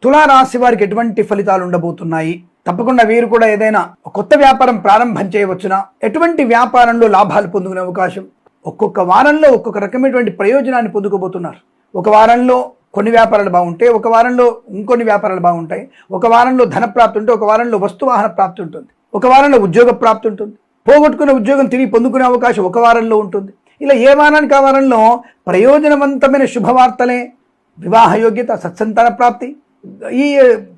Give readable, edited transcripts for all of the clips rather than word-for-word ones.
తులా రాశి వారికి ఎటువంటి ఫలితాలు ఉండబోతున్నాయి? తప్పకుండా వీరు కూడా ఏదైనా కొత్త వ్యాపారం ప్రారంభం చేయవచ్చునా? ఎటువంటి వ్యాపారంలో లాభాలు పొందుకునే అవకాశం? ఒక్కొక్క వారంలో ఒక్కొక్క రకమైనటువంటి ప్రయోజనాన్ని పొందుకోబోతున్నారు. ఒక వారంలో కొన్ని వ్యాపారాలు బాగుంటాయి, ఒక వారంలో ఇంకొన్ని వ్యాపారాలు బాగుంటాయి. ఒక వారంలో ధన ప్రాప్తి ఉంటే, ఒక వారంలో వస్తువాహన ప్రాప్తి ఉంటుంది. ఒక వారంలో ఉద్యోగ ప్రాప్తి ఉంటుంది. పోగొట్టుకున్న ఉద్యోగం తిరిగి పొందుకునే అవకాశం ఒక వారంలో ఉంటుంది. ఇలా ఏ వారానికి ఆ వారంలో ప్రయోజనవంతమైన శుభవార్తలే. వివాహ యోగ్యత, సత్సంతాన ప్రాప్తి, ఈ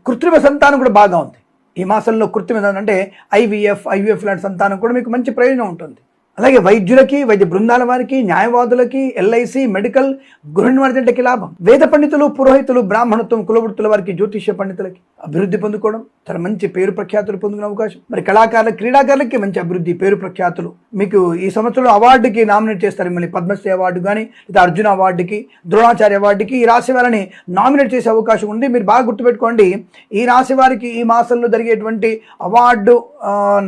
కృత్రిమ సంతానం కూడా బాగా ఉంది. ఈ మాసంలో కృత్రిమ అంటే ఐవీఎఫ్ లాంటి సంతానం కూడా మీకు మంచి ప్రయోజనం ఉంటుంది. అలాగే వైద్యులకి, వైద్య బృందాల వారికి, న్యాయవాదులకి, ఎల్ఐసి, మెడికల్, గృహ నిర్మాణకి లాభం. వేద పండితులు, పురోహితులు, బ్రాహ్మణత్వం, కులవృత్తుల వారికి, జ్యోతిష్య పండితులకి అభివృద్ధి పొందుకోవడం, చాలా మంచి పేరు ప్రఖ్యాతులు పొందుకునే అవకాశం. మరి కళాకారులకు, క్రీడాకారులకి మంచి అభివృద్ధి, పేరు ప్రఖ్యాతులు. మీకు ఈ సంవత్సరం అవార్డుకి నామినేట్ చేస్తారు. మిమ్మల్ని పద్మశ్రీ అవార్డు కానీ, లేదా అర్జున అవార్డుకి, ద్రోణాచార్య అవార్డుకి ఈ రాశి వారిని నామినేట్ చేసే అవకాశం ఉంది. మీరు బాగా గుర్తుపెట్టుకోండి, ఈ రాశి వారికి ఈ మాసంలో జరిగేటువంటి అవార్డు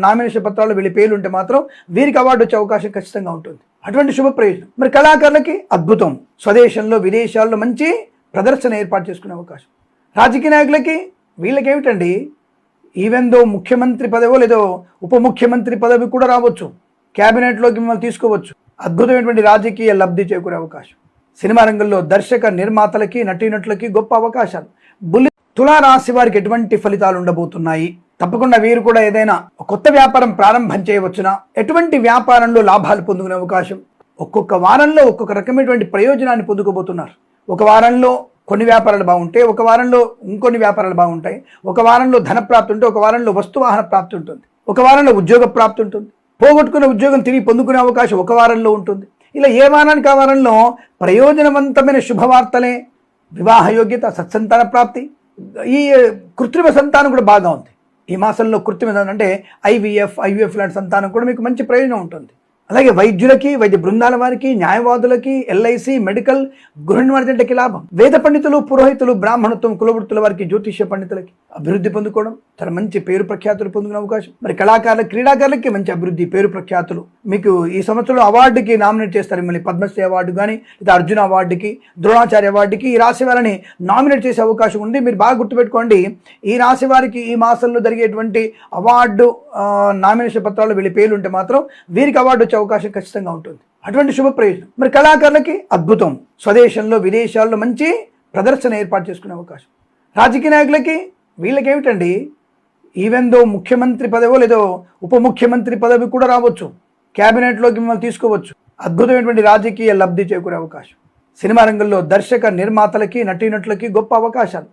నామినేషన్ పత్రాలు వీళ్ళ పేర్లు ఉంటే మాత్రం వీరికి అవార్డు వచ్చే అవకాశం ఖచ్చితంగా ఉంటుంది. అటువంటి శుభ ప్రయోజనం. మరి కళాకారులకి అద్భుతం. స్వదేశంలో, విదేశాల్లో మంచి ప్రదర్శన ఏర్పాటు చేసుకునే అవకాశం. రాజకీయ నాయకులకి వీళ్ళకి ఏమిటండి, ఈవెన్ దో ముఖ్యమంత్రి పదవో లేదో ఉప ముఖ్యమంత్రి పదవి కూడా రావచ్చు. క్యాబినెట్లోకి మిమ్మల్ని తీసుకోవచ్చు. అద్భుతమైనటువంటి రాజకీయ లబ్ధి చేకూరే అవకాశం. సినిమా రంగంలో దర్శక నిర్మాతలకి, నటీనటులకి గొప్ప అవకాశాలు. తులా రాశి వారికి ఎటువంటి ఫలితాలు ఉండబోతున్నాయి? తప్పకుండా వీరు కూడా ఏదైనా కొత్త వ్యాపారం ప్రారంభం చేయవచ్చునా? ఎటువంటి వ్యాపారంలో లాభాలు పొందుకునే అవకాశం? ఒక్కొక్క వారంలో ఒక్కొక్క రకమైనటువంటి ప్రయోజనాన్ని పొందుకోబోతున్నారు. ఒక వారంలో కొన్ని వ్యాపారాలు బాగుంటాయి, ఒక వారంలో ఇంకొన్ని వ్యాపారాలు బాగుంటాయి. ఒక వారంలో ధన ప్రాప్తి ఉంటే, ఒక వారంలో వస్తువాహన ప్రాప్తి ఉంటుంది. ఒక వారంలో ఉద్యోగ ప్రాప్తి ఉంటుంది. పోగొట్టుకున్న ఉద్యోగం తిరిగి పొందుకునే అవకాశం ఒక వారంలో ఉంటుంది. ఇలా ఏ వారానికి ఆ వారంలో ప్రయోజనవంతమైన శుభవార్తలే. వివాహ యోగ్యత, సత్సంతాన ప్రాప్తి, ఈ కృత్రిమ సంతానం కూడా బాగా ఉంది. ఈ మాసంలో కృత్రిమ అంటే ఐవీఎఫ్ లాంటి సంతానం కూడా మీకు మంచి ప్రయోజనం ఉంటుంది. అలాగే వైద్యులకి, వైద్య బృందాల వారికి, న్యాయవాదులకి, ఎల్ఐసి, మెడికల్, గృహ నిర్మాణకి లాభం. వేద పండితులు, పురోహితులు, బ్రాహ్మణత్వం, కులవృత్తుల వారికి, జ్యోతిష్య పండితులకి అభివృద్ధి పొందుకోవడం, చాలా మంచి పేరు ప్రఖ్యాతులు పొందుకునే అవకాశం. మరి కళాకారులకు, క్రీడాకారులకి మంచి అభివృద్ధి, పేరు ప్రఖ్యాతులు. మీకు ఈ సంవత్సరం అవార్డుకి నామినేట్ చేస్తారు. మిమ్మల్ని పద్మశ్రీ అవార్డు కానీ, లేదా అర్జున అవార్డుకి, ద్రోణాచార్య అవార్డుకి ఈ రాశి వారిని నామినేట్ చేసే అవకాశం ఉంది. మీరు బాగా గుర్తుపెట్టుకోండి, ఈ రాశి వారికి ఈ మాసంలో జరిగేటువంటి అవార్డు నామినేషన్ పత్రాలు వీళ్ళ పేర్లు ఉంటే మాత్రం వీరికి అవార్డు వచ్చే అవకాశం ఖచ్చితంగా ఉంటుంది. అటువంటి శుభ ప్రయోజనం. మరి కళాకారులకి అద్భుతం. స్వదేశంలో, విదేశాల్లో మంచి ప్రదర్శన ఏర్పాటు చేసుకునే అవకాశం. రాజకీయ నాయకులకి వీళ్ళకి ఏమిటండి, ఈవెన్ దో ముఖ్యమంత్రి పదవో లేదో ఉప ముఖ్యమంత్రి పదవి కూడా రావచ్చు. క్యాబినెట్లోకి మిమ్మల్ని తీసుకోవచ్చు. అద్భుతమైనటువంటి రాజకీయ లబ్ధి చేకూరే అవకాశం. సినిమా రంగంలో దర్శక నిర్మాతలకి, నటీనటులకి గొప్ప అవకాశాలు.